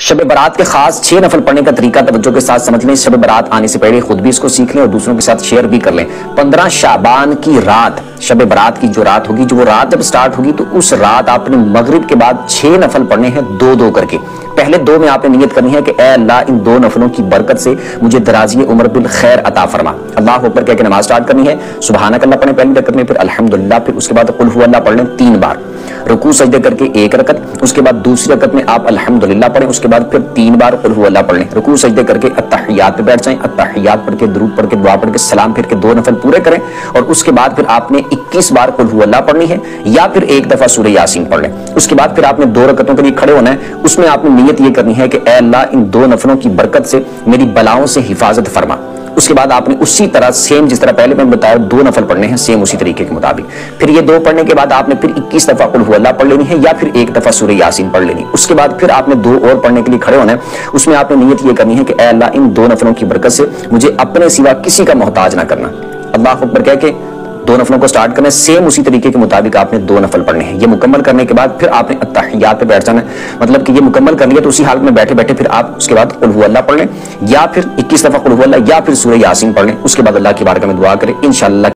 شب برات کے خاص 6 نفل پڑھنے کا طریقہ توجہ کے ساتھ سمجھ لیں۔ شب برات آنے سے پہلے خود بھی اس کو سیکھ لیں اور دوسروں کے ساتھ شیئر بھی کر لیں۔ 15 شعبان کی رات، شب برات کی جو رات ہوگی، جو وہ رات جب سٹارٹ ہوگی تو اس رات آپ نے مغرب کے بعد 6 نفل پڑھنے ہیں، 2 کر کے۔ پہلے 2 میں آپ نے نیت کرنی ہے کہ اے اللہ ان 2 نفلوں کی برکت سے مجھے درازی عمر بالخیر عطا فرما۔ اللہ اکبر کہہ کے نماز سٹارٹ کرنی ہے۔ سبحانک اللہ پڑھیں پہلی رکعت میں، پھر الحمدللہ، پھر اس کے بعد قل هو اللہ پڑھ لیں 3 بار، رکوع سجدے کر کے 1 رکعت، اس کے بعد دوسری رکعت میں آپ الحمدللہ پڑھیں، اس کے بعد پھر 3 بار قل هو اللہ پڑھ لیں، رکوع سجدے کر کے اتحیات پہ بیٹھ جائیں، اتحیات پڑھ کے درود پڑھ کے دعا پڑھ کے سلام پھر کے 2 نفل پورے کریں، اور اس کے بعد پھر آپ نے 21 بار قل هو اللہ پڑھنی ہے یا پھر 1 دفعہ سورہ یاسین پڑھ لیں۔ اس کے بعد پھر آپ نے 2 رکعتوں کے لیے کھڑے ہونا ہے، اس میں آپ نے نیت یہ کرنی ہے کہ اے اللہ ان 2 نفلوں کی برکت سے میری بلاؤں سے حفاظت فرما۔ اس کے بعد آپ نے اسی طرح سیم جس طرح پہلے میں بتایا 2 نفل پڑھنے ہیں، سیم اسی طریقے کے مطابق۔ پھر یہ 2 پڑھنے کے بعد آپ نے پھر 21 دفعہ قل هو اللہ پڑھ لینی ہے یا پھر 1 دفعہ سورہ یاسین پڑھ لینی ہے۔ اس کے بعد پھر آپ نے 2 اور پڑھنے کے لیے کھڑے ہونا ہے، اس میں آپ نے نیت یہ کرنی ہے کہ اے اللہ ان 2 نفلوں کی برکت سے مجھے اپنے سوا کسی کا محتاج نہ کرنا۔ اللہ اکبر کہہ کے 2 نفلوں کو سٹارٹ کرنا ہے، سیم اسی طریقے کے مطابق آپ نے 2 نفل پڑھنے ہیں۔ یہ مکمل کرنے کے بعد پھر آپ نے اتحیات پہ بیٹھ جانا ہے، مطلب کہ یہ مکمل کر لیا تو اسی حالت میں بیٹھے بیٹھے پھر آپ اس کے بعد قل هو اللہ پڑھ لیں یا پھر 21 دفعہ قل هو اللہ یا پھر سورہ یاسین پڑھ لیں۔ اس کے بعد اللہ کی بارگاہ میں دعا کریں، انشاءاللہ